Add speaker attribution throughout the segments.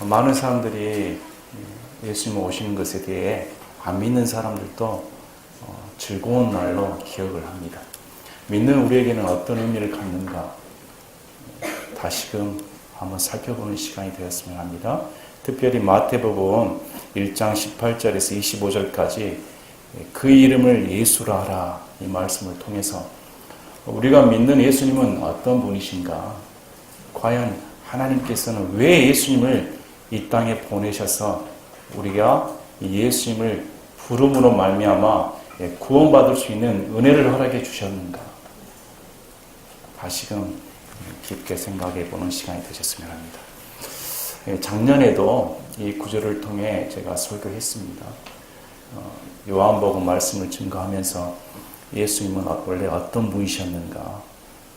Speaker 1: 많은 사람들이 예수님 오시는 것에 대해 안 믿는 사람들도 즐거운 날로 기억을 합니다. 믿는 우리에게는 어떤 의미를 갖는가 다시금 한번 살펴보는 시간이 되었으면 합니다. 특별히 마태복음 1장 18절에서 25절까지 그 이름을 예수라 하라 이 말씀을 통해서 우리가 믿는 예수님은 어떤 분이신가, 과연 하나님께서는 왜 예수님을 이 땅에 보내셔서 우리가 예수님을 부름으로 말미암아 구원받을 수 있는 은혜를 허락해 주셨는가, 다시금 깊게 생각해 보는 시간이 되셨으면 합니다. 작년에도 이 구절을 통해 제가 설교했습니다. 요한복음 말씀을 증거하면서 예수님은 원래 어떤 분이셨는가,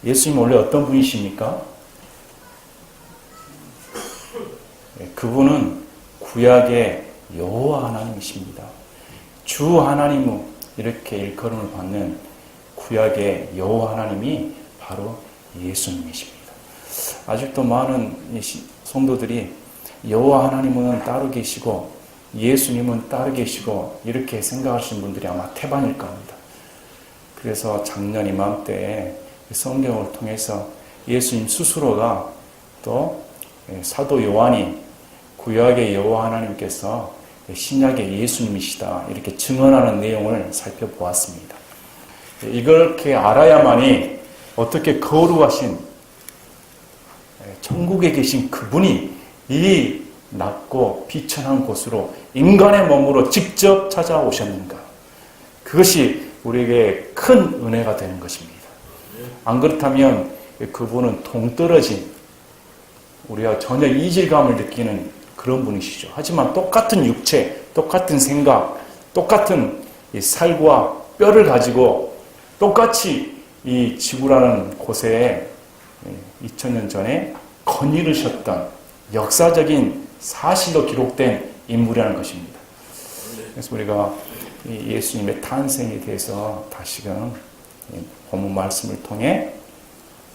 Speaker 1: 예수님 원래 어떤 분이십니까? 그분은 구약의 여호와 하나님이십니다. 주 하나님 이렇게 일컬음을 받는 구약의 여호와 하나님이 바로 예수님이십니다. 아직도 많은 성도들이 여호와 하나님은 따로 계시고 예수님은 따로 계시고 이렇게 생각하시는 분들이 아마 태반일 겁니다. 그래서 작년 이맘때 성경을 통해서 예수님 스스로가 또 사도 요한이 구약의 여호와 하나님께서 신약의 예수님이시다 이렇게 증언하는 내용을 살펴보았습니다. 이렇게 알아야만이 어떻게 거룩하신 천국에 계신 그분이 이 낮고 비천한 곳으로 인간의 몸으로 직접 찾아오셨는가, 그것이 우리에게 큰 은혜가 되는 것입니다. 안 그렇다면 그분은 동떨어진, 우리가 전혀 이질감을 느끼는 그런 분이시죠. 하지만 똑같은 육체, 똑같은 생각, 똑같은 이 살과 뼈를 가지고 똑같이 이 지구라는 곳에 2000년 전에 거닐으셨던 역사적인 사실로 기록된 인물이라는 것입니다. 그래서 우리가 예수님의 탄생에 대해서 다시금 본문 말씀을 통해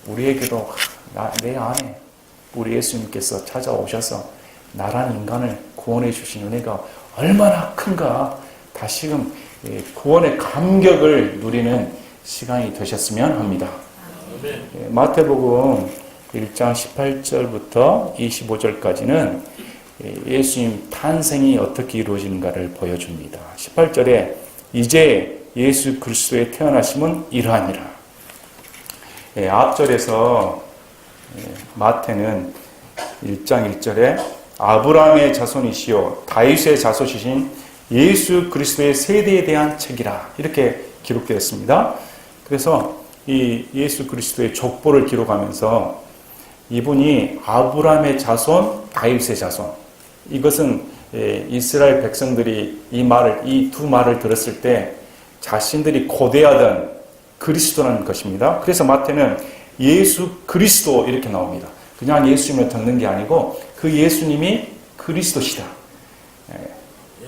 Speaker 1: 우리에게도 내 안에 우리 예수님께서 찾아오셔서 나란 인간을 구원해 주신 은혜가 얼마나 큰가 다시금 구원의 감격을 누리는 시간이 되셨으면 합니다. 마태복음 1장 18절부터 25절까지는 예수님 탄생이 어떻게 이루어지는가를 보여줍니다. 18절에 이제 예수 그리스도의 태어나심은 이러하니라. 앞절에서 마태는 1장 1절에 아브라함의 자손이시요 다윗의 자손이신 예수 그리스도의 세대에 대한 책이라 이렇게 기록되었습니다. 그래서 이 예수 그리스도의 족보를 기록하면서 이분이 아브라함의 자손, 다윗의 자손, 이것은 이스라엘 백성들이 이 두 말을 들었을 때 자신들이 고대하던 그리스도라는 것입니다. 그래서 마태는 예수 그리스도 이렇게 나옵니다. 그냥 예수님을 듣는 게 아니고 그 예수님이 그리스도시다.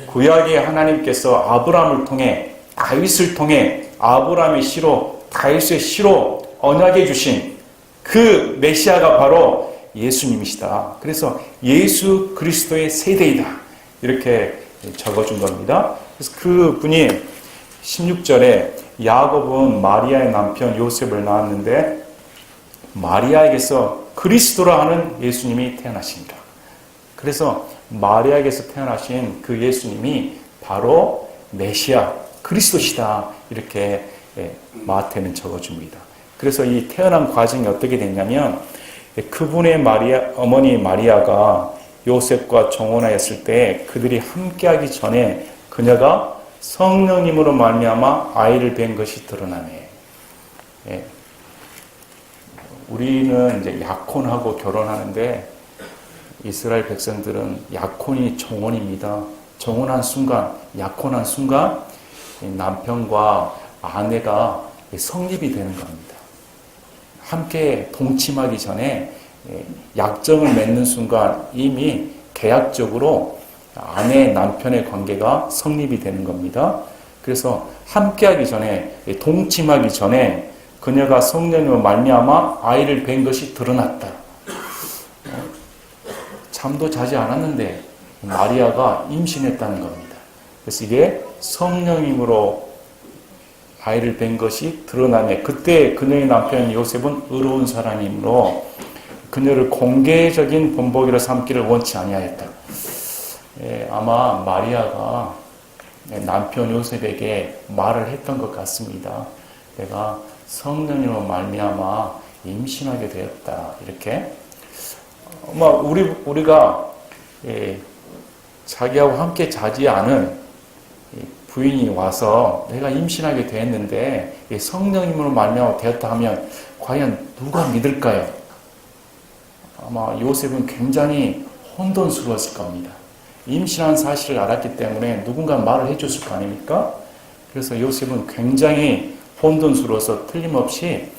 Speaker 1: 구약의 하나님께서 아브라함을 통해 다윗을 통해 아브라함의 씨로 다윗의 씨로 언약해 주신 그 메시아가 바로 예수님이시다. 그래서 예수 그리스도의 세대이다. 이렇게 적어준 겁니다. 그래서 그 분이 16절에 야곱은 마리아의 남편 요셉을 낳았는데 마리아에게서 그리스도라 하는 예수님이 태어나십니다. 그래서 마리아에게서 태어나신 그 예수님이 바로 메시아 그리스도시다. 이렇게 마태는 적어줍니다. 그래서 이 태어난 과정이 어떻게 됐냐면 그분의 어머니 마리아가 요셉과 정혼하였을 때 그들이 함께하기 전에 그녀가 성령님으로 말미암아 아이를 뵌 것이 드러나네. 우리는 이제 약혼하고 결혼하는데 이스라엘 백성들은 약혼이 정혼입니다. 정혼한 순간, 약혼한 순간 남편과 아내가 성립이 되는 겁니다. 함께 동침하기 전에 약정을 맺는 순간 이미 계약적으로 아내 남편의 관계가 성립이 되는 겁니다. 그래서 함께하기 전에, 동침하기 전에 그녀가 성령으로 말미암아 아이를 뵌 것이 드러났다. 잠도 자지 않았는데 마리아가 임신했다는 겁니다. 그래서 이게 성령님으로 아이를 뵌 것이 드러나네. 그때 그녀의 남편 요셉은 의로운 사람이므로 그녀를 공개적인 본보기로 삼기를 원치 아니하였다. 아마 마리아가 남편 요셉에게 말을 했던 것 같습니다. 내가 성령님으로 말미암아 임신하게 되었다. 이렇게. 우리가 자기하고 함께 자지 않은 부인이 와서 내가 임신하게 되었는데 성령님으로 말미암아 되었다 하면 과연 누가 믿을까요? 아마 요셉은 굉장히 혼돈스러웠을 겁니다. 임신한 사실을 알았기 때문에 누군가 말을 해줬을 거 아닙니까? 그래서 요셉은 굉장히 혼돈스러워서 틀림없이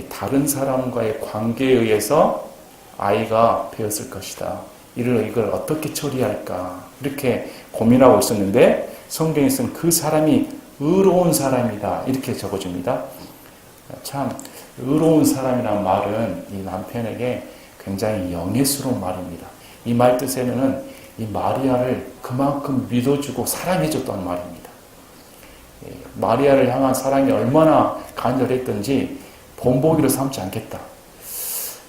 Speaker 1: 다른 사람과의 관계에 의해서 아이가 되었을 것이다. 이걸 어떻게 처리할까? 이렇게 고민하고 있었는데 성경에서는 그 사람이 의로운 사람이다. 이렇게 적어줍니다. 참 의로운 사람이라는 말은 이 남편에게 굉장히 영예스러운 말입니다. 이 말 뜻에는 이 마리아를 그만큼 믿어주고 사랑해줬다는 말입니다. 마리아를 향한 사랑이 얼마나 간절했던지 본보기로 삼지 않겠다.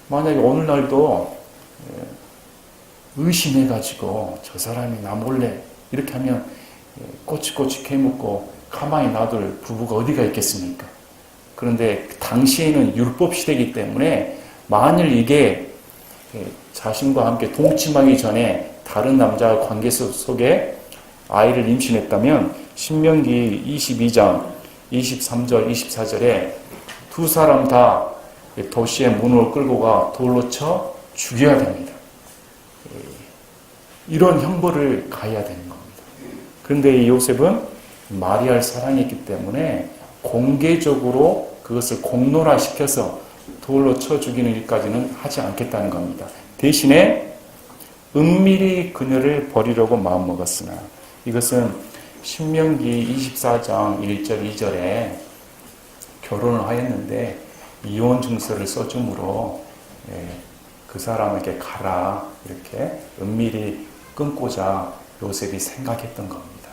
Speaker 1: 만약에 오늘날도 의심해가지고 저 사람이 나 몰래 이렇게 하면 꼬치꼬치 캐묻고 가만히 놔둘 부부가 어디가 있겠습니까? 그런데 당시에는 율법 시대이기 때문에 만일 이게 자신과 함께 동침하기 전에 다른 남자와 관계 속에 아이를 임신했다면 신명기 22장 23절 24절에 두 사람 다 도시의 문으로 끌고 가 돌로 쳐 죽여야 됩니다. 이런 형벌을 가해야 되는 겁니다. 그런데 이 요셉은 마리아를 사랑했기 때문에 공개적으로 그것을 공론화시켜서 돌로 쳐 죽이는 일까지는 하지 않겠다는 겁니다. 대신에 은밀히 그녀를 버리려고 마음먹었으나 이것은 신명기 24장 1절 2절에 결혼을 하였는데 이혼 증서를 써주므로 그 사람에게 가라 이렇게 은밀히 끊고자 요셉이 생각했던 겁니다.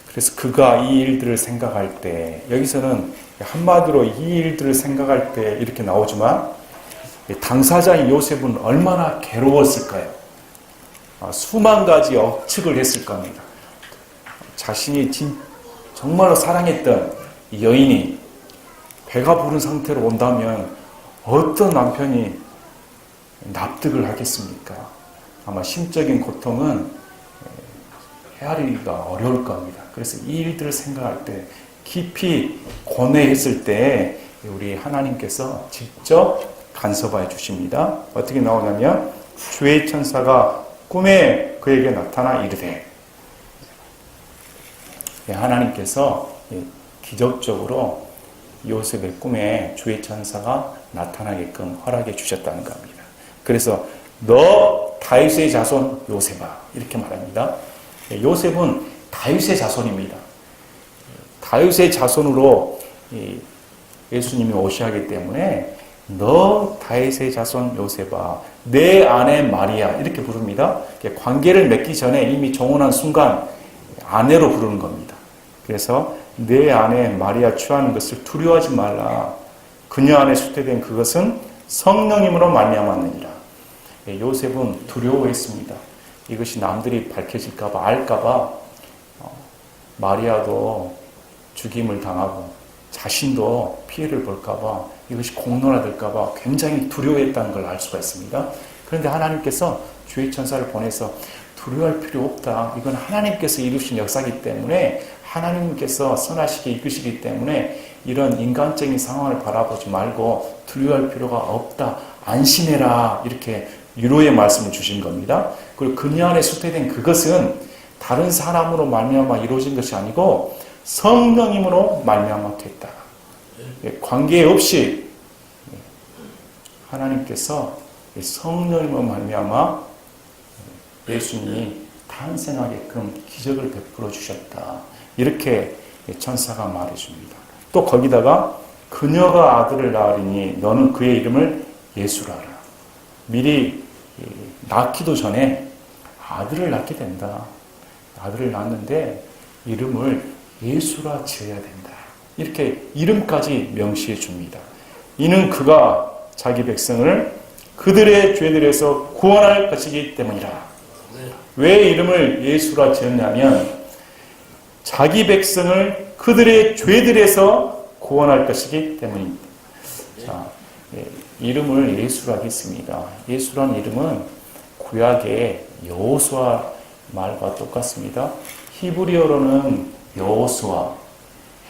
Speaker 1: 그래서 그가 이 일들을 생각할 때 여기서는 한마디로 이 일들을 생각할 때 이렇게 나오지만 당사자인 요셉은 얼마나 괴로웠을까요? 수만 가지 억측을 했을 겁니다. 자신이 정말로 사랑했던 여인이 배가 부른 상태로 온다면 어떤 남편이 납득을 하겠습니까? 아마 심적인 고통은 헤아리기가 어려울 겁니다. 그래서 이 일들을 생각할 때 깊이 고뇌했을 때 우리 하나님께서 직접 간섭해 주십니다. 어떻게 나오냐면 주의 천사가 꿈에 그에게 나타나 이르되 하나님께서 기적적으로 요셉의 꿈에 주의 천사가 나타나게끔 허락해 주셨다는 겁니다. 그래서 너 다윗의 자손 요셉아 이렇게 말합니다. 요셉은 다윗의 자손입니다. 다윗의 자손으로 예수님이 오셔야 하기 때문에 너 다윗의 자손 요셉아 내 아내 마리아 이렇게 부릅니다. 관계를 맺기 전에 이미 정혼한 순간 아내로 부르는 겁니다. 그래서 내 아내 마리아 취하는 것을 두려워하지 말라. 그녀 안에 수태된 그것은 성령님으로 말미암았느니라. 요셉은 두려워했습니다. 이것이 남들이 밝혀질까봐 알까봐 마리아도 죽임을 당하고 자신도 피해를 볼까봐 이것이 공론화될까봐 굉장히 두려워했다는 걸 알 수가 있습니다. 그런데 하나님께서 주의 천사를 보내서 두려워할 필요 없다. 이건 하나님께서 이루신 역사이기 때문에 하나님께서 선하시게 이끄시기 때문에 이런 인간적인 상황을 바라보지 말고 두려워할 필요가 없다. 안심해라. 이렇게 위로의 말씀을 주신 겁니다. 그리고 그녀 안에 수태된 그것은 다른 사람으로 말미암아 이루어진 것이 아니고 성령님으로 말미암아 됐다. 관계 없이 하나님께서 성령님으로 말미암아 예수님이 탄생하게끔 기적을 베풀어 주셨다. 이렇게 천사가 말해줍니다. 또 거기다가 그녀가 아들을 낳으리니 너는 그의 이름을 예수라 하라. 미리 낳기도 전에 아들을 낳게 된다. 아들을 낳았는데 이름을 예수라 지어야 된다. 이렇게 이름까지 명시해 줍니다. 이는 그가 자기 백성을 그들의 죄들에서 구원할 것이기 때문이라. 왜 이름을 예수라 지었냐면 자기 백성을 그들의 죄들에서 구원할 것이기 때문입니다. 자, 이름을 예수라고 했습니다. 예수라는 이름은 구약의 여호수아 말과 똑같습니다. 히브리어로는 여호수아,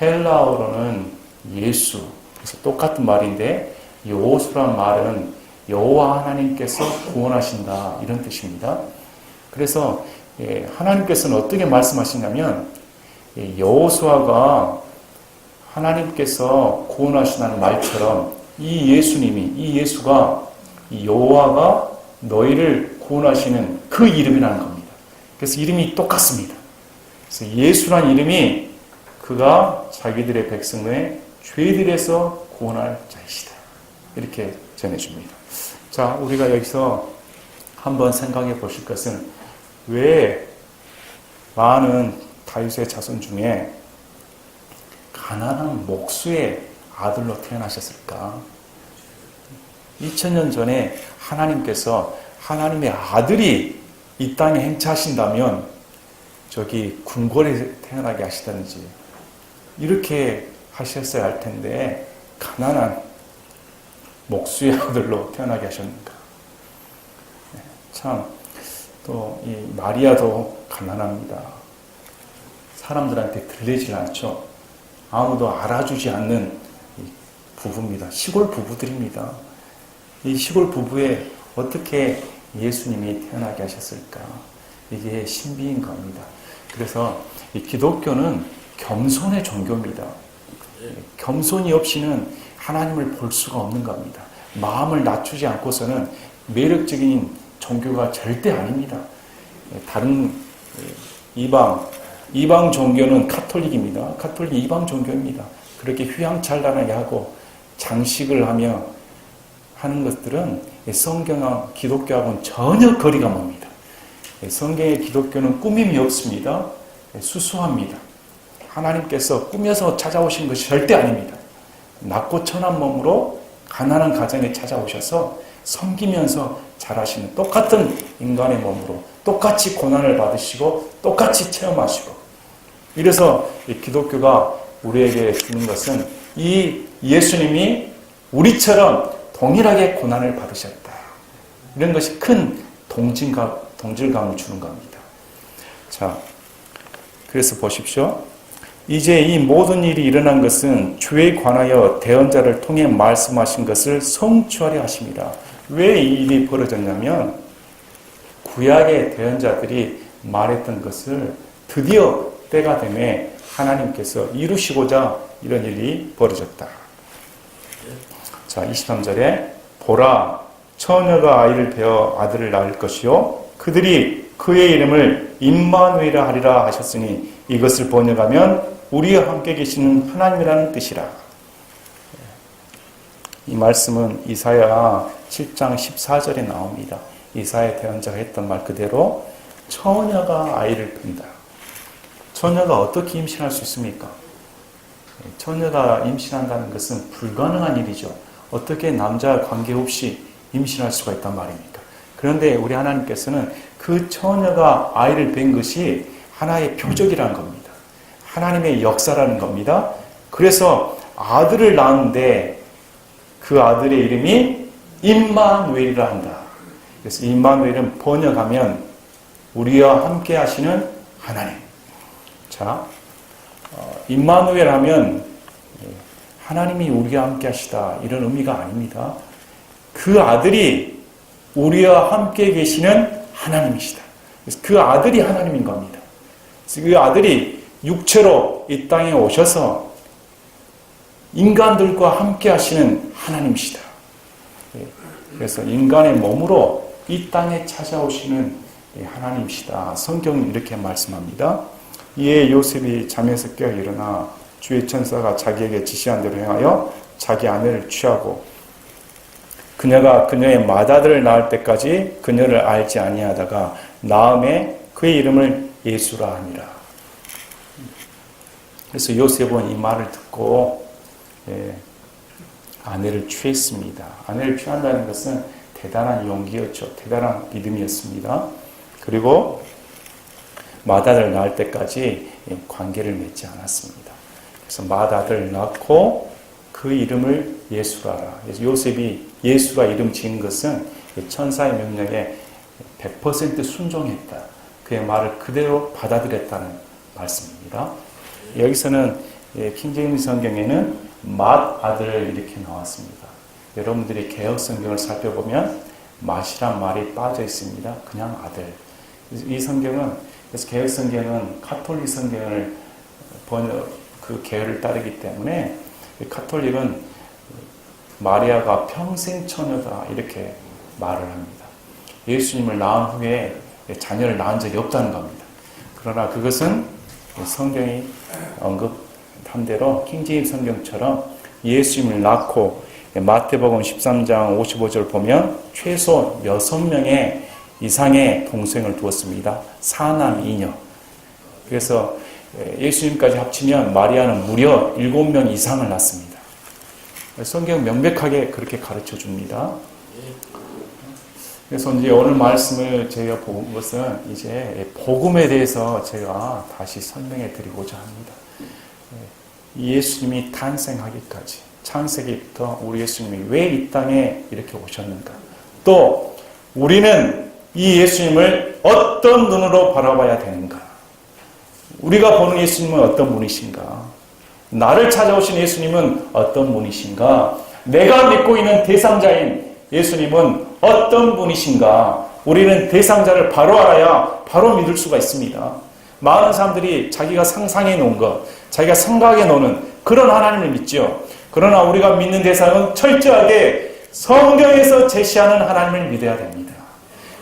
Speaker 1: 헬라어로는 예수. 그래서 똑같은 말인데 여호수란 말은 여호와 하나님께서 구원하신다 이런 뜻입니다. 그래서 하나님께서는 어떻게 말씀하시냐면 여호수아가 하나님께서 구원하신다는 말처럼 이 예수님이 이 예수가 이 여호와가 너희를 구원하시는 그 이름이라는 겁니다. 그래서 이름이 똑같습니다. 그래서 예수란 이름이 그가 자기들의 백성의 죄들에서 구원할 자이시다. 이렇게 전해줍니다. 자, 우리가 여기서 한번 생각해 보실 것은 왜 많은 다윗의 자손 중에 가난한 목수의 아들로 태어나셨을까? 2000년 전에 하나님께서 하나님의 아들이 이 땅에 행차하신다면 저기 궁궐에 태어나게 하시든지 이렇게 하셨어야 할 텐데 가난한 목수의 아들로 태어나게 하셨는가? 참, 또 이 마리아도 가난합니다. 사람들한테 들리질 않죠. 아무도 알아주지 않는 부부입니다. 시골 부부들입니다. 이 시골 부부에 어떻게 예수님이 태어나게 하셨을까? 이게 신비인 겁니다. 그래서 이 기독교는 겸손의 종교입니다. 겸손이 없이는 하나님을 볼 수가 없는 겁니다. 마음을 낮추지 않고서는 매력적인 종교가 절대 아닙니다. 다른 이방 종교는 카톨릭입니다. 카톨릭 이방 종교입니다. 그렇게 휘황찬란하게 하고 장식을 하며 하는 것들은 성경과 기독교하고는 전혀 거리가 멉니다. 성경의 기독교는 꾸밈이 없습니다. 수수합니다. 하나님께서 꾸며서 찾아오신 것이 절대 아닙니다. 낮고 천한 몸으로 가난한 가정에 찾아오셔서 섬기면서 자라시는 똑같은 인간의 몸으로 똑같이 고난을 받으시고 똑같이 체험하시고, 이래서 이 기독교가 우리에게 주는 것은 이 예수님이 우리처럼 동일하게 고난을 받으셨다. 이런 것이 큰 동질감을 주는 겁니다. 자, 그래서 보십시오. 이제 이 모든 일이 일어난 것은 주에 관하여 대언자를 통해 말씀하신 것을 성취하려 하심이라. 왜 이 일이 벌어졌냐면 구약의 대언자들이 말했던 것을 드디어 때가 되매 하나님께서 이루시고자 이런 일이 벌어졌다. 자, 23절에 보라, 처녀가 아이를 베어 아들을 낳을 것이요 그들이 그의 이름을 임마누엘이라 하리라 하셨으니 이것을 번역하면 우리와 함께 계시는 하나님이라는 뜻이라. 이 말씀은 이사야 7장 14절에 나옵니다. 이사야 대언자가 했던 말 그대로 처녀가 아이를 낳는다. 처녀가 어떻게 임신할 수 있습니까? 처녀가 임신한다는 것은 불가능한 일이죠. 어떻게 남자 관계없이 임신할 수가 있단 말입니까? 그런데 우리 하나님께서는 그 처녀가 아이를 뵌 것이 하나의 표적이라는 겁니다. 하나님의 역사라는 겁니다. 그래서 아들을 낳았는데 그 아들의 이름이 임마누엘이라 한다. 그래서 임마누엘은 번역하면 우리와 함께 하시는 하나님. 자, 임마누엘 하면 하나님이 우리와 함께 하시다 이런 의미가 아닙니다. 그 아들이 우리와 함께 계시는 하나님이시다. 그래서 그 아들이 하나님인 겁니다. 그래서 그 아들이 육체로 이 땅에 오셔서 인간들과 함께 하시는 하나님이시다. 그래서 인간의 몸으로 이 땅에 찾아오시는 하나님이시다. 성경은 이렇게 말씀합니다. 이에 요셉이 잠에서 깨어 일어나 주의 천사가 자기에게 지시한 대로 행하여 자기 아내를 취하고 그녀가 그녀의 맏아들을 낳을 때까지 그녀를 알지 아니하다가 낳음에 그의 이름을 예수라 하니라. 그래서 요셉은 이 말을 듣고 아내를 취했습니다. 아내를 취한다는 것은 대단한 용기였죠. 대단한 믿음이었습니다. 그리고 맏아들을 낳을 때까지 관계를 맺지 않았습니다. 그래서 맏아들을 낳고 그 이름을 예수라 하라. 요셉이 예수라 이름 지은 것은 천사의 명령에 100% 순종했다. 그의 말을 그대로 받아들였다는 말씀입니다. 여기서는 킹제임스 성경에는 맏아들 이렇게 나왔습니다. 여러분들이 개혁 성경을 살펴보면 맏이란 말이 빠져 있습니다. 그냥 아들. 이 성경은 그래서 개혁 성경은 카톨릭 성경을 그 계열을 따르기 때문에 카톨릭은 마리아가 평생 처녀다 이렇게 말을 합니다. 예수님을 낳은 후에 자녀를 낳은 적이 없다는 겁니다. 그러나 그것은 성경이 언급한 대로 킹제임스 성경처럼 예수님을 낳고 마태복음 13장 55절 보면 최소 6명의 이상의 동생을 두었습니다. 4남 2녀. 그래서 예수님까지 합치면 마리아는 무려 7명 이상을 낳습니다. 성경 명백하게 그렇게 가르쳐 줍니다. 그래서 이제 오늘 말씀을 제가 본 것은 이제 복음에 대해서 제가 다시 설명해 드리고자 합니다. 예수님이 탄생하기까지 창세기부터 우리 예수님이 왜 이 땅에 이렇게 오셨는가? 또 우리는 이 예수님을 어떤 눈으로 바라봐야 되는가? 우리가 보는 예수님은 어떤 분이신가? 나를 찾아오신 예수님은 어떤 분이신가? 내가 믿고 있는 대상자인 예수님은 어떤 분이신가? 우리는 대상자를 바로 알아야 바로 믿을 수가 있습니다. 많은 사람들이 자기가 상상해 놓은 것, 자기가 생각해 놓는 그런 하나님을 믿죠. 그러나 우리가 믿는 대상은 철저하게 성경에서 제시하는 하나님을 믿어야 됩니다.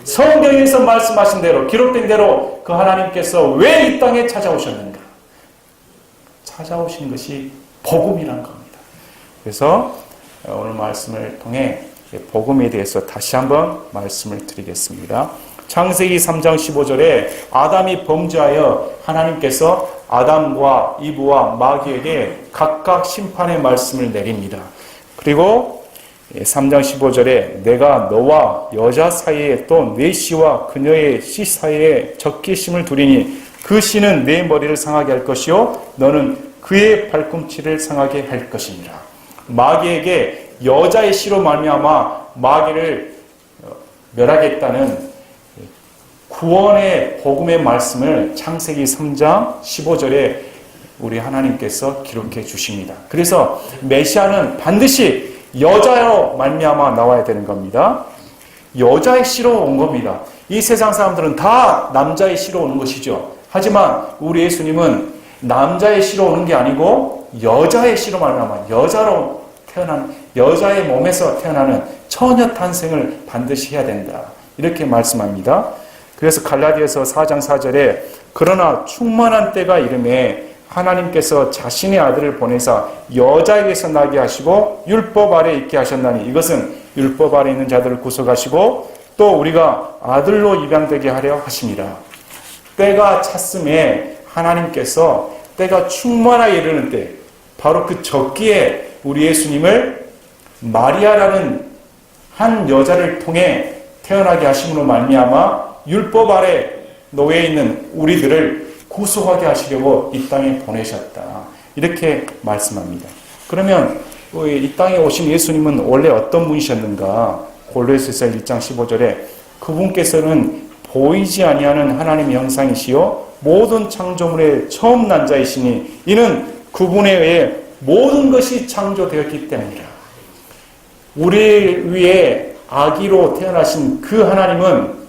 Speaker 1: 성경에서 말씀하신 대로, 기록된 대로 그 하나님께서 왜 이 땅에 찾아오셨는가? 찾아오신 것이 복음이란 겁니다. 그래서 오늘 말씀을 통해 복음에 대해서 다시 한번 말씀을 드리겠습니다. 창세기 3장 15절에 아담이 범죄하여 하나님께서 아담과 이브와 마귀에게 각각 심판의 말씀을 내립니다. 그리고 3장 15절에 내가 너와 여자 사이에 또 내 씨와 그녀의 씨 사이에 적개심을 두리니 그 씨는 내 머리를 상하게 할 것이요 너는 그의 발꿈치를 상하게 할 것이니라. 마귀에게 여자의 씨로 말미암아 마귀를 멸하겠다는 구원의 복음의 말씀을 창세기 3장 15절에 우리 하나님께서 기록해 주십니다. 그래서 메시아는 반드시 여자로 말미암아 나와야 되는 겁니다. 여자의 씨로 온 겁니다. 이 세상 사람들은 다 남자의 씨로 오는 것이죠. 하지만 우리 예수님은 남자의 씨로 오는 게 아니고 여자의 씨로 말미암아 여자로 태어난 여자의 몸에서 태어나는 처녀 탄생을 반드시 해야 된다. 이렇게 말씀합니다. 그래서 갈라디아서 4장 4절에 그러나 충만한 때가 이름에 하나님께서 자신의 아들을 보내사 여자에게서 나게 하시고 율법 아래 있게 하셨나니 이것은 율법 아래 있는 자들을 구속하시고 또 우리가 아들로 입양되게 하려 하심이라. 때가 찼음에 하나님께서 때가 충만하게 이르는 때 바로 그 적기에 우리 예수님을 마리아라는 한 여자를 통해 태어나게 하심으로 말미암아 율법 아래 놓여 있는 우리들을 구속하게 하시려고 이 땅에 보내셨다. 이렇게 말씀합니다. 그러면 이 땅에 오신 예수님은 원래 어떤 분이셨는가? 골로새서 1장 15절에 그분께서는 보이지 아니하는 하나님의 형상이시요 모든 창조물의 처음 난 자이시니 이는 그분에 의해 모든 것이 창조되었기 때문이라. 우리 위에 아기로 태어나신 그 하나님은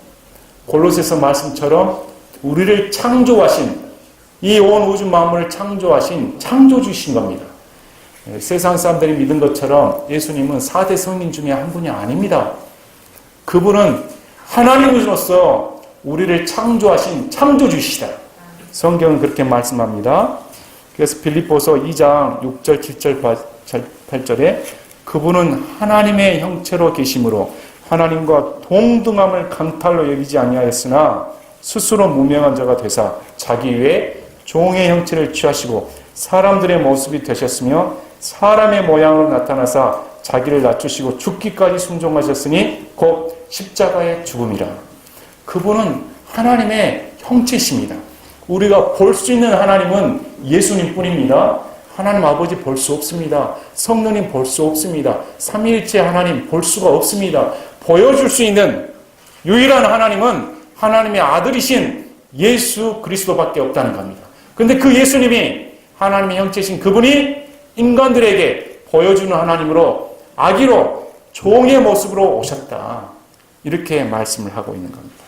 Speaker 1: 골로새서 말씀처럼 우리를 창조하신 이 온 우주 만물을 창조하신 창조주이신 겁니다. 세상 사람들이 믿은 것처럼 예수님은 4대 성인 중에 한 분이 아닙니다. 그분은 하나님으로서 우리를 창조하신 창조주이시다. 성경은 그렇게 말씀합니다. 그래서 빌립보서 2장 6절 7절 8절에 그분은 하나님의 형체로 계심으로 하나님과 동등함을 강탈로 여기지 아니하였으나 스스로 무명한 자가 되사 자기 위에 종의 형체를 취하시고 사람들의 모습이 되셨으며 사람의 모양으로 나타나사 자기를 낮추시고 죽기까지 순종하셨으니 곧 십자가의 죽음이라. 그분은 하나님의 형체십니다. 우리가 볼 수 있는 하나님은 예수님 뿐입니다. 하나님 아버지 볼 수 없습니다. 성령님 볼 수 없습니다. 삼위일체 하나님 볼 수가 없습니다. 보여줄 수 있는 유일한 하나님은 하나님의 아들이신 예수 그리스도밖에 없다는 겁니다. 그런데 그 예수님이 하나님의 형체이신 그분이 인간들에게 보여주는 하나님으로 아기로 종의 모습으로 오셨다. 이렇게 말씀을 하고 있는 겁니다.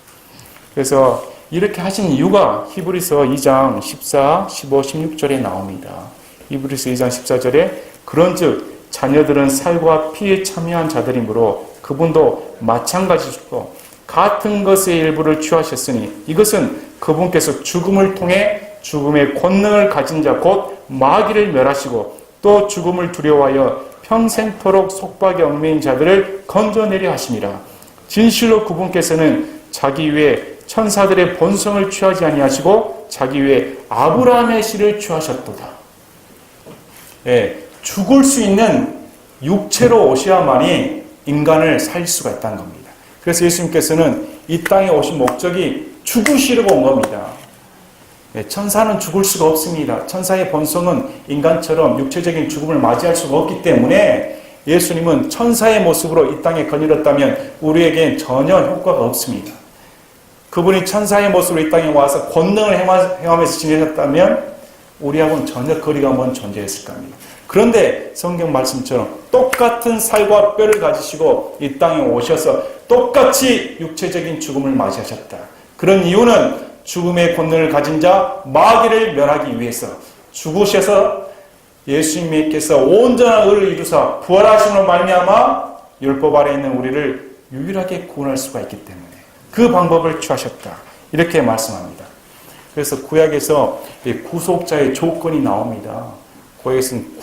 Speaker 1: 그래서 이렇게 하신 이유가 히브리서 2장 14, 15, 16절에 나옵니다. 히브리서 2장 14절에 그런즉 자녀들은 살과 피에 참여한 자들이므로 그분도 마찬가지시고 같은 것의 일부를 취하셨으니 이것은 그분께서 죽음을 통해 죽음의 권능을 가진 자 곧 마귀를 멸하시고 또 죽음을 두려워하여 평생토록 속박에 얽매인 자들을 건져내려 하심이라. 진실로 그분께서는 자기 위에 천사들의 본성을 취하지 아니하시고 자기 위에 아브라함의 씨를 취하셨도다. 죽을 수 있는 육체로 오셔야만이 인간을 살릴 수가 있다는 겁니다. 그래서 예수님께서는 이 땅에 오신 목적이 죽으시려고 온 겁니다. 천사는 죽을 수가 없습니다. 천사의 본성은 인간처럼 육체적인 죽음을 맞이할 수가 없기 때문에 예수님은 천사의 모습으로 이 땅에 거닐었다면 우리에겐 전혀 효과가 없습니다. 그분이 천사의 모습으로 이 땅에 와서 권능을 행하면서 지내셨다면 우리하고는 전혀 거리가 먼 존재였을 겁니다. 그런데 성경 말씀처럼 똑같은 살과 뼈를 가지시고 이 땅에 오셔서 똑같이 육체적인 죽음을 맞이하셨다. 그런 이유는 죽음의 권능을 가진 자 마귀를 멸하기 위해서 죽으셔서 예수님께서 온전한 의를 이루사 부활하심으로 말미암아 율법 아래 있는 우리를 유일하게 구원할 수가 있기 때문에 그 방법을 취하셨다. 이렇게 말씀합니다. 그래서 구약에서 구속자의 조건이 나옵니다. 구약에서는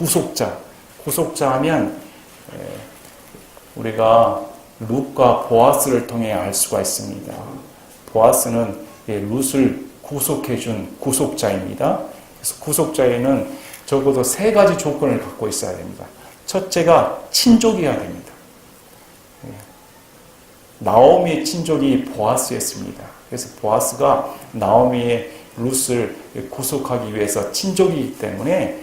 Speaker 1: 구속자 하면 우리가 룻과 보아스를 통해 알 수가 있습니다. 보아스는 룻을 구속해준 구속자입니다. 그래서 구속자에는 적어도 3가지 조건을 갖고 있어야 됩니다. 첫째가 친족이어야 됩니다. 나오미의 친족이 보아스였습니다. 그래서 보아스가 나오미의 룻을 구속하기 위해서 친족이기 때문에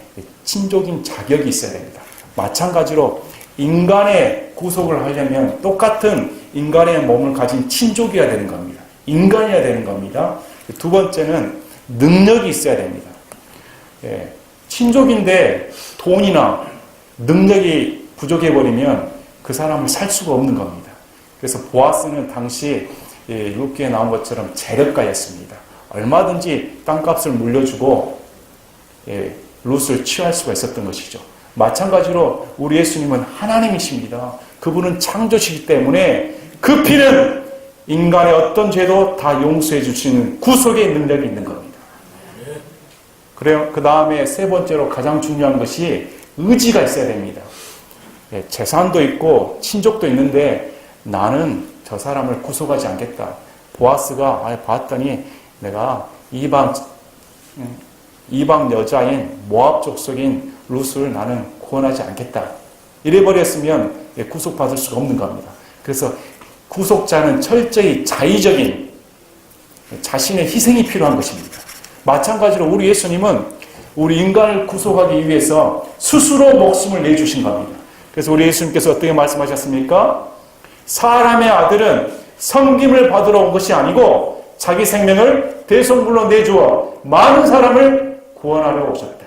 Speaker 1: 친족인 자격이 있어야 됩니다. 마찬가지로 인간의 구속을 하려면 똑같은 인간의 몸을 가진 친족이어야 되는 겁니다. 인간이어야 되는 겁니다. 두 번째는 능력이 있어야 됩니다. 친족인데 돈이나 능력이 부족해버리면 그 사람을 살 수가 없는 겁니다. 그래서 보아스는 당시 룻기에 나온 것처럼 재력가였습니다. 얼마든지 땅값을 물려주고 룻을 취할 수가 있었던 것이죠. 마찬가지로 우리 예수님은 하나님이십니다. 그분은 창조시기 때문에 그 피는 인간의 어떤 죄도 다 용서해 주시는 구속의 능력이 있는 겁니다. 그래요. 그 다음에 3번째로 가장 중요한 것이 의지가 있어야 됩니다. 재산도 있고 친족도 있는데 나는 저 사람을 구속하지 않겠다. 보아스가 봤더니 내가 이방 여자인 모압 족속인 룻을 나는 구원하지 않겠다. 이래버렸으면 구속받을 수가 없는 겁니다. 그래서 구속자는 철저히 자의적인 자신의 희생이 필요한 것입니다. 마찬가지로 우리 예수님은 우리 인간을 구속하기 위해서 스스로 목숨을 내주신 겁니다. 그래서 우리 예수님께서 어떻게 말씀하셨습니까? 사람의 아들은 섬김을 받으러 온 것이 아니고 자기 생명을 대속물로 내주어 많은 사람을 구원하러 오셨다.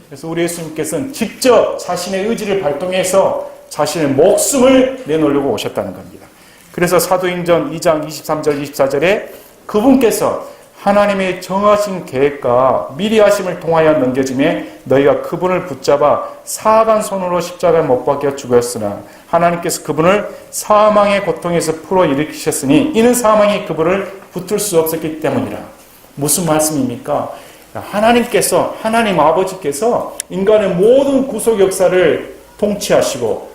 Speaker 1: 그래서 우리 예수님께서는 직접 자신의 의지를 발동해서 자신의 목숨을 내놓으려고 오셨다는 겁니다. 그래서 사도행전 2장 23절 24절에 그분께서 하나님의 정하신 계획과 미리 하심을 통하여 넘겨짐에 너희가 그분을 붙잡아 사악한 손으로 십자가에 못 박혀 죽었으나 하나님께서 그분을 사망의 고통에서 풀어 일으키셨으니 이는 사망이 그분을 붙들 수 없었기 때문이라. 무슨 말씀입니까? 하나님 아버지께서 인간의 모든 구속 역사를 통치하시고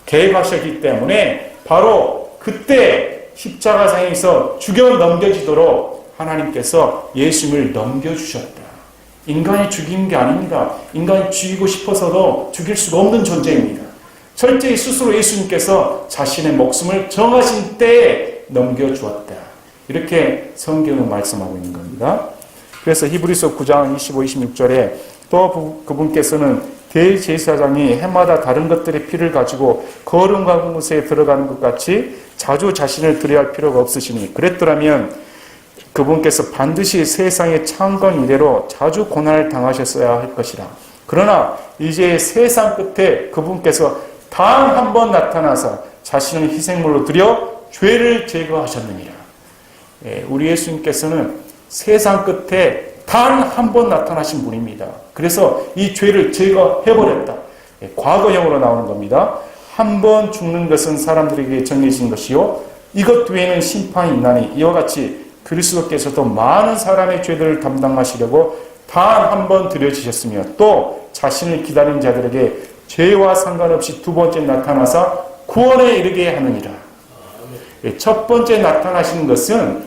Speaker 1: 개입하셨기 때문에 바로 그때 십자가상에서 죽여 넘겨지도록 하나님께서 예수님을 넘겨주셨다. 인간이 죽이는 게 아닙니다. 인간이 죽이고 싶어서도 죽일 수가 없는 존재입니다. 철저히 스스로 예수님께서 자신의 목숨을 정하신 때에 넘겨주었다. 이렇게 성경은 말씀하고 있는 겁니다. 그래서 히브리서 9장 25, 26절에 또 그분께서는 대제사장이 해마다 다른 것들의 피를 가지고 거룩한 곳에 들어가는 것 같이 자주 자신을 드려야 할 필요가 없으시니 그랬더라면 그분께서 반드시 세상의 창건 이래로 자주 고난을 당하셨어야 할 것이라. 그러나 이제 세상 끝에 그분께서 단 한 번 나타나서 자신을 희생물로 드려 죄를 제거하셨느니라. 우리 예수님께서는 세상 끝에 단 한 번 나타나신 분입니다. 그래서 이 죄를 제거해버렸다. 과거형으로 나오는 겁니다. 한 번 죽는 것은 사람들에게 정해진 것이요 이것 외에는 심판이 있나니 이와 같이 그리스도께서도 많은 사람의 죄들을 담당하시려고 단 한 번 드려지셨으며 또 자신을 기다리는 자들에게 죄와 상관없이 두 번째 나타나서 구원에 이르게 하느니라. 첫 번째 나타나신 것은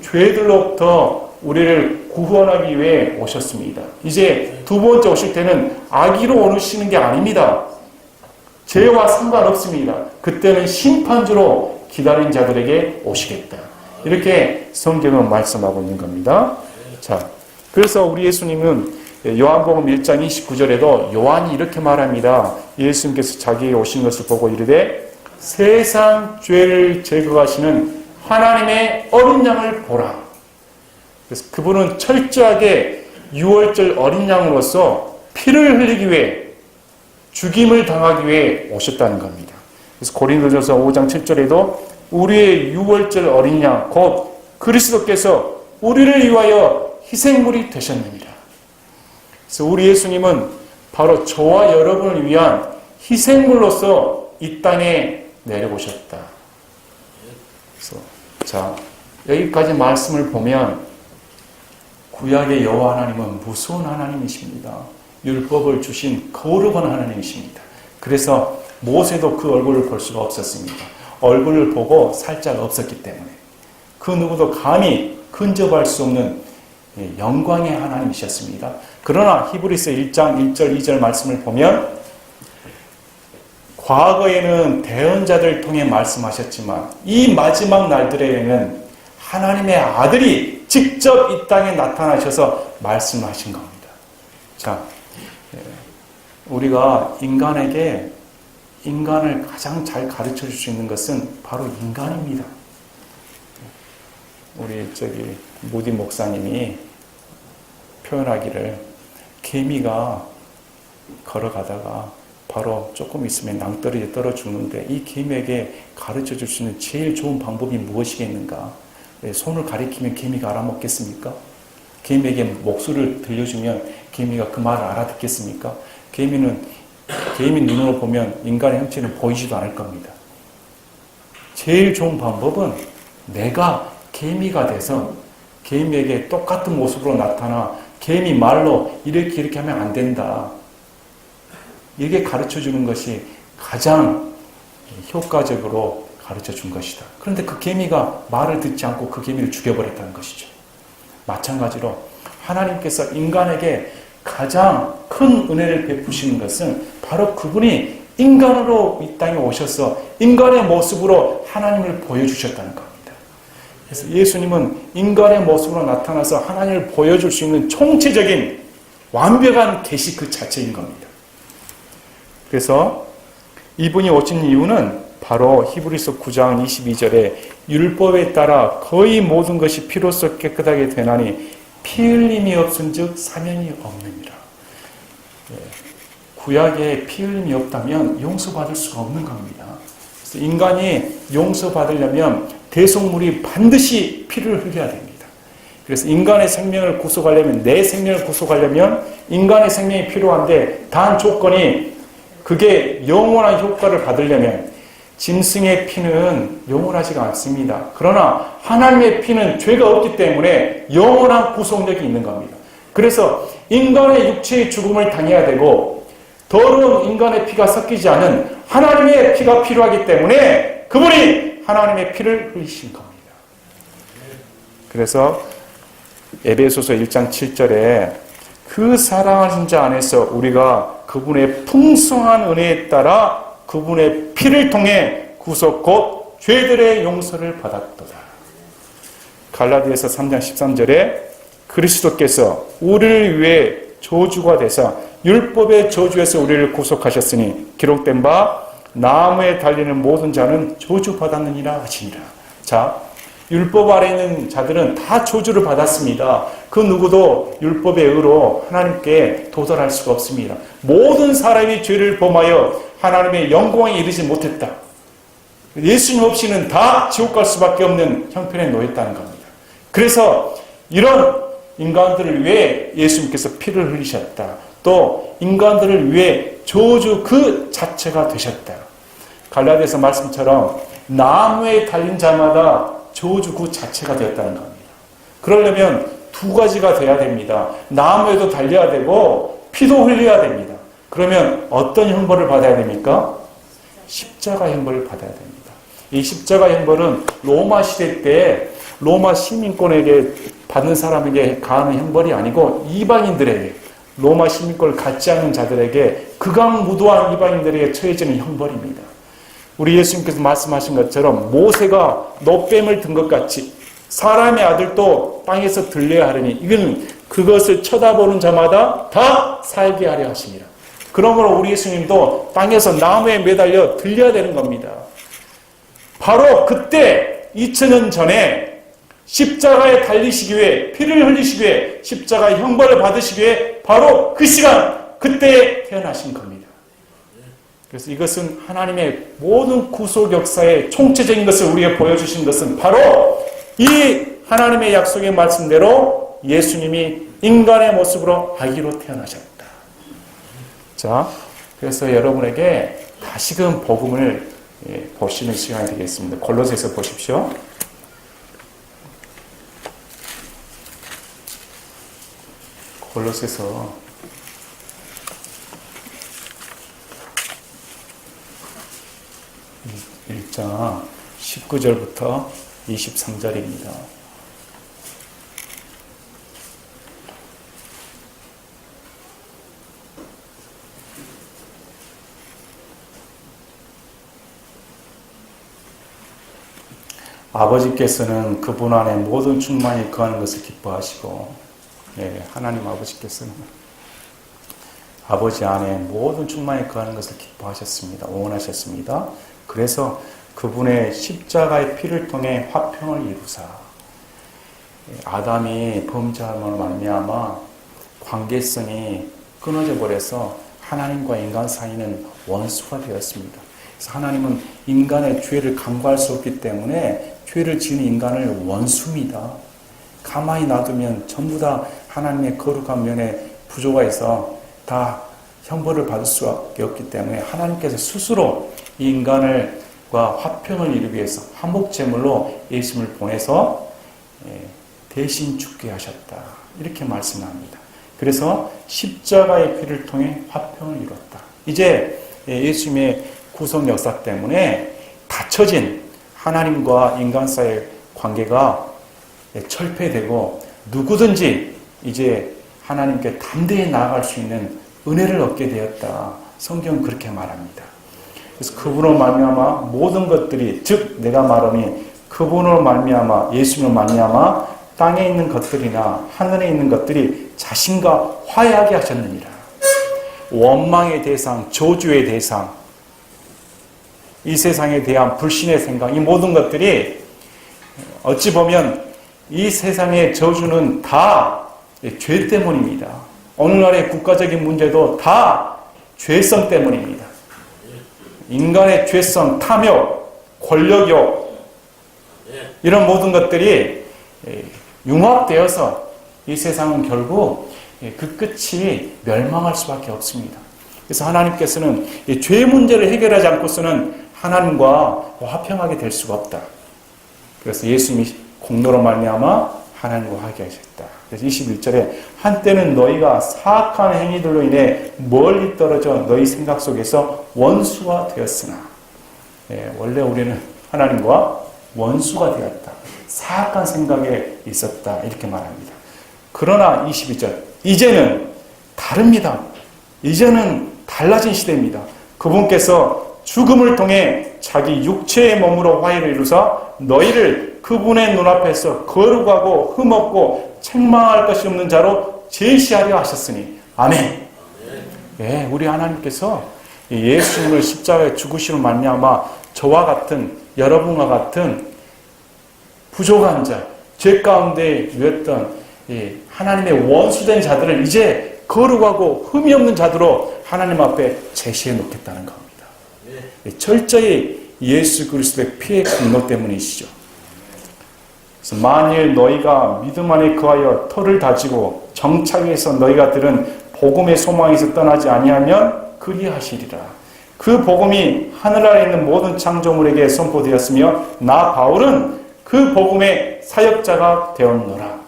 Speaker 1: 죄들로부터 우리를 구원하기 위해 오셨습니다. 이제 두 번째 오실 때는 악의로 오시는 게 아닙니다. 죄와 상관없습니다. 그때는 심판주로 기다린 자들에게 오시겠다. 이렇게 성경은 말씀하고 있는 겁니다. 자, 그래서 우리 예수님은 요한복음 1장 29절에도 요한이 이렇게 말합니다. 예수님께서 자기에게 오신 것을 보고 이르되 세상 죄를 제거하시는 하나님의 어린 양을 보라. 그래서 그분은 철저하게 유월절 어린 양으로서 피를 흘리기 위해 죽임을 당하기 위해 오셨다는 겁니다. 그래서 고린도전서 5장 7절에도 우리의 유월절 어린 양 곧 그리스도께서 우리를 위하여 희생물이 되셨느니라. 그래서 우리 예수님은 바로 저와 여러분을 위한 희생물로서 이 땅에 내려오셨다. 그래서 자, 여기까지 말씀을 보면 구약의 여호와 하나님은 무서운 하나님이십니다. 율법을 주신 거룩한 하나님이십니다. 그래서 모세도 그 얼굴을 볼 수가 없었습니다. 얼굴을 보고 살짝 없었기 때문에 그 누구도 감히 근접할 수 없는 영광의 하나님이셨습니다. 그러나 히브리서 1장 1절 2절 말씀을 보면 과거에는 대언자들을 통해 말씀하셨지만 이 마지막 날들에는 하나님의 아들이 직접 이 땅에 나타나셔서 말씀하신 겁니다. 자, 우리가 인간에게 인간을 가장 잘 가르쳐 줄 수 있는 것은 바로 인간입니다. 우리 모디 목사님이 표현하기를 개미가 걸어가다가 바로 조금 있으면 낭떠러지에 떨어 죽는데 이 개미에게 가르쳐 줄 수 있는 제일 좋은 방법이 무엇이겠는가? 손을 가리키면 개미가 알아먹겠습니까? 개미에게 목소리를 들려주면 개미가 그 말을 알아듣겠습니까? 개미 눈으로 보면 인간의 형체는 보이지도 않을 겁니다. 제일 좋은 방법은 내가 개미가 돼서 개미에게 똑같은 모습으로 나타나 개미 말로 이렇게 하면 안 된다. 이게 가르쳐 주는 것이 가장 효과적으로 가르쳐 준 것이다. 그런데 그 개미가 말을 듣지 않고 그 개미를 죽여버렸다는 것이죠. 마찬가지로 하나님께서 인간에게 가장 큰 은혜를 베푸시는 것은 바로 그분이 인간으로 이 땅에 오셔서 인간의 모습으로 하나님을 보여주셨다는 겁니다. 그래서 예수님은 인간의 모습으로 나타나서 하나님을 보여줄 수 있는 총체적인 완벽한 계시 그 자체인 겁니다. 그래서 이분이 오신 이유는 바로 히브리서 9장 22절에 율법에 따라 거의 모든 것이 피로써 깨끗하게 되나니 피 흘림이 없은즉 사명이 없느니라. 구약에 피 흘림이 없다면 용서받을 수가 없는 겁니다. 그래서 인간이 용서받으려면 대속물이 반드시 피를 흘려야 됩니다. 그래서 인간의 생명을 구속하려면, 내 생명을 구속하려면 인간의 생명이 필요한데 단 조건이 그게 영원한 효과를 받으려면 짐승의 피는 영원하지가 않습니다. 그러나 하나님의 피는 죄가 없기 때문에 영원한 구속력이 있는 겁니다. 그래서 인간의 육체의 죽음을 당해야 되고 더러운 인간의 피가 섞이지 않은 하나님의 피가 필요하기 때문에 그분이 하나님의 피를 흘리신 겁니다. 그래서 에베소서 1장 7절에 그 사랑하신 자 안에서 우리가 그분의 풍성한 은혜에 따라 그분의 피를 통해 구속 곧 죄들의 용서를 받았도다. 갈라디아서 3장 13절에 그리스도께서 우리를 위해 저주가 되사 율법의 저주에서 우리를 구속하셨으니 기록된 바 나무에 달리는 모든 자는 저주받았느니라 하시니라. 자, 율법 아래 있는 자들은 다 저주를 받았습니다. 그 누구도 율법의 의로 하나님께 도달할 수가 없습니다. 모든 사람이 죄를 범하여 하나님의 영광에 이르지 못했다. 예수님 없이는 다 지옥 갈 수밖에 없는 형편에 놓였다는 겁니다. 그래서 이런 인간들을 위해 예수님께서 피를 흘리셨다. 또 인간들을 위해 저주 그 자체가 되셨다. 갈라디아서 말씀처럼 나무에 달린 자마다 저주 그 자체가 되었다는 겁니다. 그러려면 두 가지가 돼야 됩니다. 나무에도 달려야 되고 피도 흘려야 됩니다. 그러면 어떤 형벌을 받아야 됩니까? 십자가 형벌을 받아야 됩니다. 이 십자가 형벌은 로마 시대 때 로마 시민권에게 받는 사람에게 가하는 형벌이 아니고 이방인들에게, 로마 시민권을 갖지 않는 자들에게, 극악무도한 이방인들에게 처해지는 형벌입니다. 우리 예수님께서 말씀하신 것처럼 모세가 노뱀을 든 것 같이 사람의 아들도 땅에서 들려야 하려니 이건 그것을 쳐다보는 자마다 다 살게 하려 하시니라. 그러므로 우리 예수님도 땅에서 나무에 매달려 들려야 되는 겁니다. 바로 그때 2000년 전에 십자가에 달리시기 위해, 피를 흘리시기 위해, 십자가의 형벌을 받으시기 위해 바로 그 시간, 그때에 태어나신 겁니다. 그래서 이것은 하나님의 모든 구속 역사의 총체적인 것을 우리에게 보여주신 것은 바로 이 하나님의 약속의 말씀대로 예수님이 인간의 모습으로 아기로 태어나셨다. 자, 그래서 여러분에게 다시금 복음을 보시는 시간이 되겠습니다. 골로새서 보십시오. 골로새서 1장 19절부터 23절입니다. 아버지께서는 그분 안에 모든 충만이 거하는 것을 기뻐하시고, 하나님 아버지께서는 아버지 안에 모든 충만이 거하는 것을 기뻐하셨습니다. 원하셨습니다. 그래서 그분의 십자가의 피를 통해 화평을 이루사, 아담이 범죄함으로 말미암아 관계성이 끊어져 버려서 하나님과 인간 사이는 원수가 되었습니다. 그래서 하나님은 인간의 죄를 간과할 수 없기 때문에 죄를 지은 인간을 원수입니다. 가만히 놔두면 전부 다 하나님의 거룩한 면에 부조가 있어 다 형벌을 받을 수밖에 없기 때문에 하나님께서 스스로 이 인간과 화평을 이루기 위해서 화목제물로 예수님을 보내서 대신 죽게 하셨다. 이렇게 말씀합니다. 그래서 십자가의 피를 통해 화평을 이뤘다. 이제 예수님의 구속 역사 때문에 닫혀진 하나님과 인간 사이의 관계가 철폐되고 누구든지 이제 하나님께 담대히 나아갈 수 있는 은혜를 얻게 되었다. 성경은 그렇게 말합니다. 그래서 그분으로 말미암아 모든 것들이, 즉 내가 말하니 그분으로 말미암아, 예수님으로 말미암아 땅에 있는 것들이나 하늘에 있는 것들이 자신과 화해하게 하셨느니라. 원망의 대상, 저주의 대상, 이 세상에 대한 불신의 생각, 이 모든 것들이 어찌 보면 이 세상의 저주는 다 죄 때문입니다. 오늘날의 국가적인 문제도 다 죄성 때문입니다. 인간의 죄성, 탐욕, 권력욕, 이런 모든 것들이 융합되어서 이 세상은 결국 그 끝이 멸망할 수밖에 없습니다. 그래서 하나님께서는 이 죄 문제를 해결하지 않고서는 하나님과 화평하게 될 수가 없다. 그래서 예수님이 공로로 말미암아 하나님과 화해하셨다. 그래서 21절에 한때는 너희가 사악한 행위들로 인해 멀리 떨어져 너희 생각 속에서 원수가 되었으나, 원래 우리는 하나님과 원수가 되었다. 사악한 생각에 있었다. 이렇게 말합니다. 그러나 22절, 이제는 다릅니다. 이제는 달라진 시대입니다. 그분께서 죽음을 통해 자기 육체의 몸으로 화해를 이루사 너희를 그분의 눈앞에서 거룩하고 흠없고 책망할 것이 없는 자로 제시하려 하셨으니. 아멘. 예, 우리 하나님께서 예수님을 십자가에 죽으심으로 말미암아 저와 같은, 여러분과 같은 부족한 자, 죄 가운데 누웠던 하나님의 원수된 자들을 이제 거룩하고 흠이 없는 자들로 하나님 앞에 제시해 놓겠다는 겁니다. 철저히 예수 그리스도의 피의 공로 때문이시죠. 그래서 만일 너희가 믿음 안에 거하여 터를 다지고 정착해서 너희가 들은 복음의 소망에서 떠나지 아니하면 그리하시리라. 그 복음이 하늘 아래 있는 모든 창조물에게 선포되었으며 나 바울은 그 복음의 사역자가 되었노라.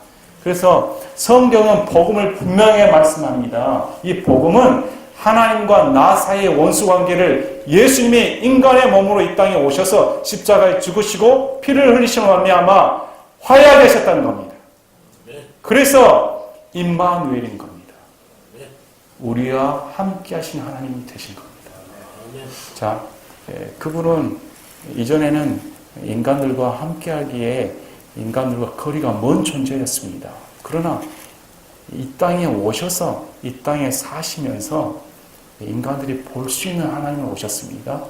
Speaker 1: 그래서 성경은 복음을 분명히 말씀합니다. 이 복음은 하나님과 나 사이의 원수 관계를 예수님이 인간의 몸으로 이 땅에 오셔서 십자가에 죽으시고 피를 흘리심으로 말미암아 화해하게 하셨다는 겁니다. 그래서 임마누엘인 겁니다. 우리와 함께 하신 하나님이 되신 겁니다. 자, 그분은 이전에는 인간들과 함께 하기에 인간들과 거리가 먼 존재였습니다. 그러나 이 땅에 오셔서 이 땅에 사시면서 인간들이 볼 수 있는 하나님을 오셨습니다.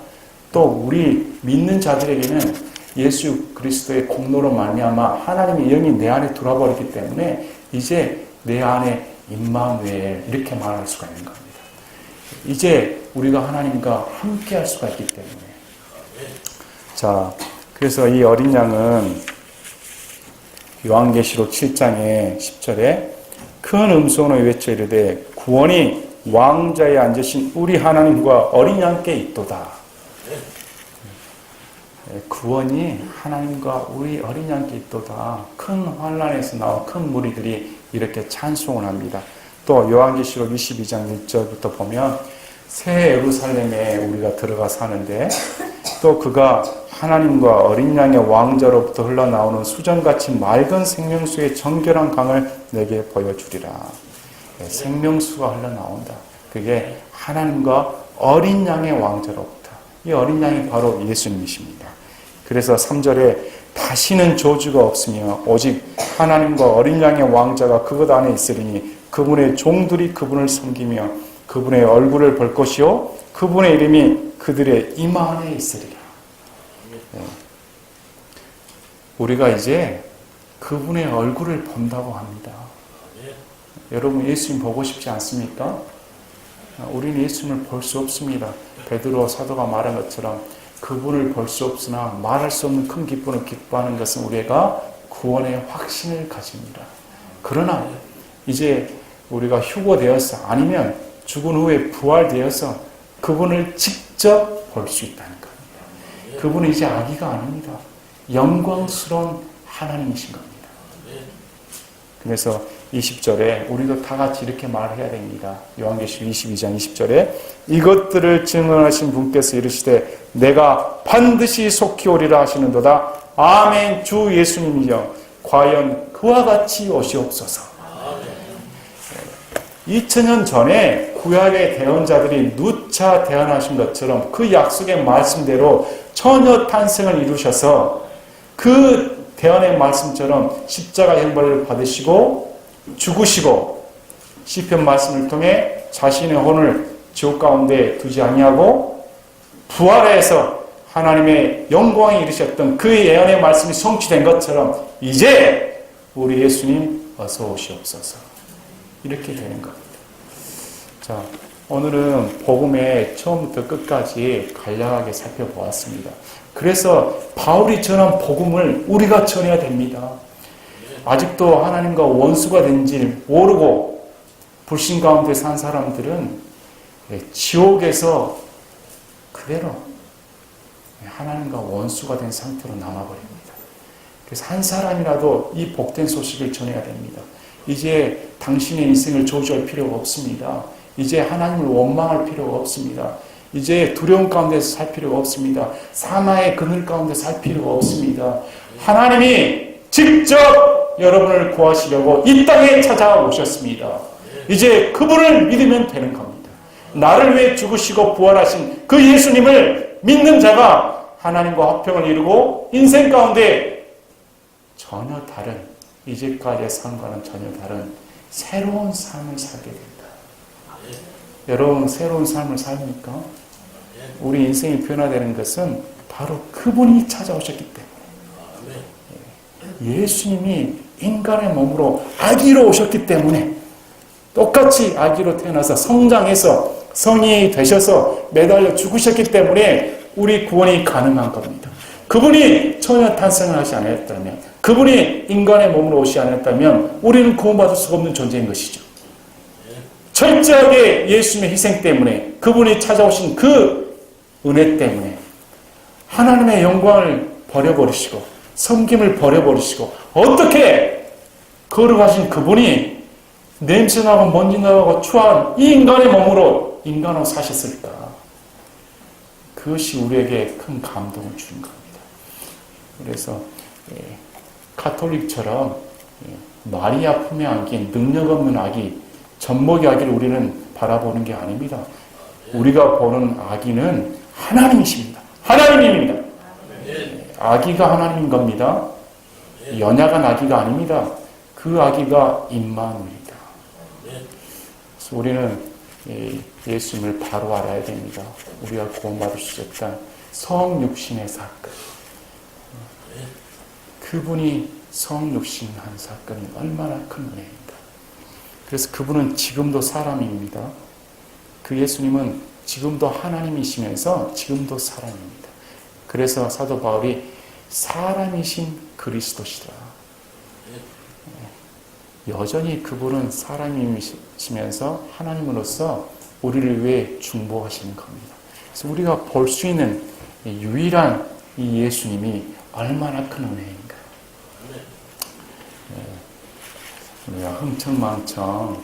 Speaker 1: 또 우리 믿는 자들에게는 예수 그리스도의 공로로 말미암아 하나님의 영이 내 안에 들어버렸기 때문에 이제 내 안에 임마누엘 이렇게 말할 수가 있는 겁니다. 이제 우리가 하나님과 함께 할 수가 있기 때문에. 자, 그래서 이 어린 양은 요한계시록 7장의 10절에 큰 음성으로 외쳐 이르되 구원이 왕자에 앉으신 우리 하나님과 어린 양께 있도다. 구원이 하나님과 우리 어린 양께 있도다. 큰 환란에서 나온 큰 무리들이 이렇게 찬송을 합니다. 또 요한계시록 22장 1절부터 보면 새 예루살렘에 우리가 들어가 사는데 또 그가 하나님과 어린 양의 왕자로부터 흘러나오는 수정같이 맑은 생명수의 정결한 강을 내게 보여주리라. 생명수가 흘러나온다. 그게 하나님과 어린 양의 왕자로부터. 이 어린 양이 바로 예수님이십니다. 그래서 3절에 다시는 저주가 없으며 오직 하나님과 어린 양의 왕자가 그것 안에 있으리니 그분의 종들이 그분을 섬기며 그분의 얼굴을 볼 것이요 그분의 이름이 그들의 이마 안에 있으리라. 우리가 이제 그분의 얼굴을 본다고 합니다. 여러분 예수님 보고 싶지 않습니까? 우리는 예수님을 볼 수 없습니다. 베드로 사도가 말한 것처럼 그분을 볼 수 없으나 말할 수 없는 큰 기쁨을 기뻐하는 것은 우리가 구원의 확신을 가집니다. 그러나 이제 우리가 휴거되어서 아니면 죽은 후에 부활되어서 그분을 직접 볼 수 있다는 겁니다. 그분은 이제 아기가 아닙니다. 영광스러운 하나님이신 겁니다. 그래서 20절에 우리도 다 같이 이렇게 말해야 됩니다. 요한계시록 22장 20절에 이것들을 증언하신 분께서 이르시되 내가 반드시 속히 오리라 하시는도다. 아멘. 주 예수님이여 과연 그와 같이 오시옵소서. 2000년 전에 구약의 대언자들이 누차 대언하신 것처럼 그 약속의 말씀대로 처녀 탄생을 이루셔서 그 대언의 말씀처럼 십자가 형벌을 받으시고 죽으시고 시편 말씀을 통해 자신의 혼을 지옥 가운데 두지 아니하고 부활해서 하나님의 영광에 이르셨던 그 예언의 말씀이 성취된 것처럼 이제 우리 예수님 어서 오시옵소서. 이렇게 되는 겁니다. 자, 오늘은 복음의 처음부터 끝까지 간략하게 살펴보았습니다. 그래서 바울이 전한 복음을 우리가 전해야 됩니다. 아직도 하나님과 원수가 된지 모르고 불신 가운데 산 사람들은 지옥에서 그대로 하나님과 원수가 된 상태로 남아버립니다. 그래서 한 사람이라도 이 복된 소식을 전해야 됩니다. 이제 당신의 인생을 조절할 필요가 없습니다. 이제 하나님을 원망할 필요가 없습니다. 이제 두려움 가운데서 살 필요가 없습니다. 사마의 그늘 가운데 살 필요가 없습니다. 하나님이 직접 여러분을 구하시려고 이 땅에 찾아오셨습니다. 이제 그분을 믿으면 되는 겁니다. 나를 위해 죽으시고 부활하신 그 예수님을 믿는 자가 하나님과 화평을 이루고 인생 가운데 전혀 다른, 이제까지의 삶과는 전혀 다른 새로운 삶을 살게 됩니다. 여러분, 새로운 삶을 삽니까? 우리 인생이 변화되는 것은 바로 그분이 찾아오셨기 때문에, 예수님이 인간의 몸으로 아기로 오셨기 때문에, 똑같이 아기로 태어나서 성장해서 성인이 되셔서 매달려 죽으셨기 때문에 우리 구원이 가능한 겁니다. 그분이 처녀 탄생을 하지 않았다면, 그분이 인간의 몸으로 오시지 않았다면 우리는 구원받을 수가 없는 존재인 것이죠. 철저하게 예수님의 희생 때문에, 그분이 찾아오신 그 은혜 때문에 하나님의 영광을 버려버리시고 섬김을 버려버리시고 어떻게 거룩하신 그분이 냄새나고 먼지나고 추한 이 인간의 몸으로 인간으로 사셨을까? 그것이 우리에게 큰 감동을 주는 겁니다. 그래서 카톨릭처럼 마리아 품에 안긴 능력 없는 아기, 젖먹이 아기를 우리는 바라보는 게 아닙니다. 우리가 보는 아기는 하나님이십니다. 하나님입니다. 아기가 하나님인 겁니다. 연약한 아기가 아닙니다. 그 아기가 임마누엘이다. 그래서 우리는 예수님을 바로 알아야 됩니다. 우리가 구원받을 수 있었던 성육신의 사건. 그분이 성육신한 사건이 얼마나 큰 은혜입니다. 그래서 그분은 지금도 사람입니다. 그 예수님은 지금도 하나님이시면서 지금도 사람입니다. 그래서 사도 바울이 사람이신 그리스도시라. 여전히 그분은 사람이시면서 하나님으로서 우리를 위해 중보하시는 겁니다. 그래서 우리가 볼 수 있는 유일한 이 예수님이 얼마나 큰 은혜인가. 우리가 흥청망청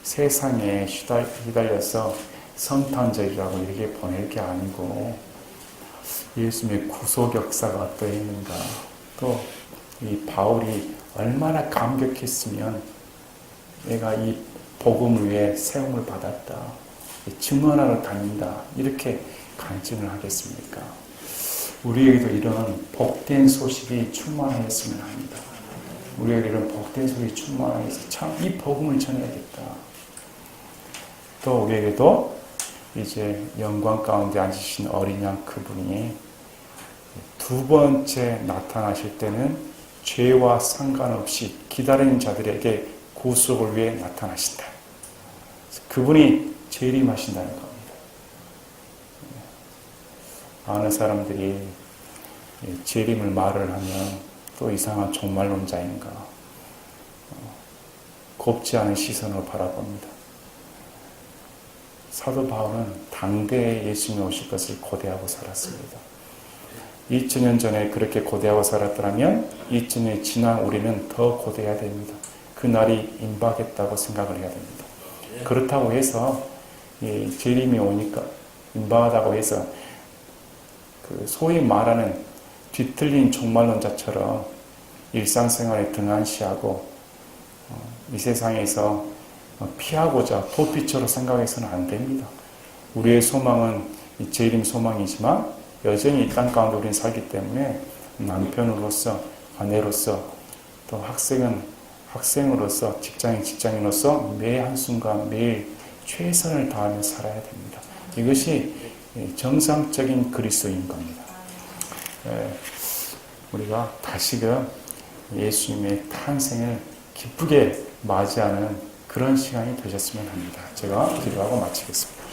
Speaker 1: 세상에 휘달려서 성탄절이라고 이렇게 보낼 게 아니고, 예수님의 구속 역사가 어떠했는가, 또 이 바울이 얼마나 감격했으면 내가 이 복음을 위해 세움을 받았다, 증언하러 다닌다, 이렇게 간증을 하겠습니까? 우리에게도 이런 복된 소식이 충만하였으면 합니다. 우리에게 이런 복된 소식이 충만해서 참 이 복음을 전해야겠다. 또 우리에게도 이제 영광 가운데 앉으신 어린 양 그분이 두 번째 나타나실 때는 죄와 상관없이 기다리는 자들에게 구속을 위해 나타나신다. 그분이 재림하신다는 겁니다. 많은 사람들이 재림을 말을 하면 또 이상한 종말론자인가, 곱지 않은 시선으로 바라봅니다. 사도 바울은 당대에 예수님이 오실 것을 고대하고 살았습니다. 2000년 전에 그렇게 고대하고 살았더라면 2000년이 지난 우리는 더 고대해야 됩니다. 그 날이 임박했다고 생각을 해야 됩니다. 그렇다고 해서 재림이 오니까 임박하다고 해서 그 소위 말하는 뒤틀린 종말론자처럼 일상생활에 등한시하고 이 세상에서 피하고자 도피처로 생각해서는 안 됩니다. 우리의 소망은 이 재림 소망이지만 여전히 이 땅 가운데 우리는 살기 때문에 남편으로서, 아내로서, 또 학생으로서, 직장인으로서 매 한순간 매일 최선을 다하며 살아야 됩니다. 이것이 정상적인 그리스도인 겁니다. 우리가 다시금 예수님의 탄생을 기쁘게 맞이하는 그런 시간이 되셨으면 합니다. 제가 기도하고 마치겠습니다.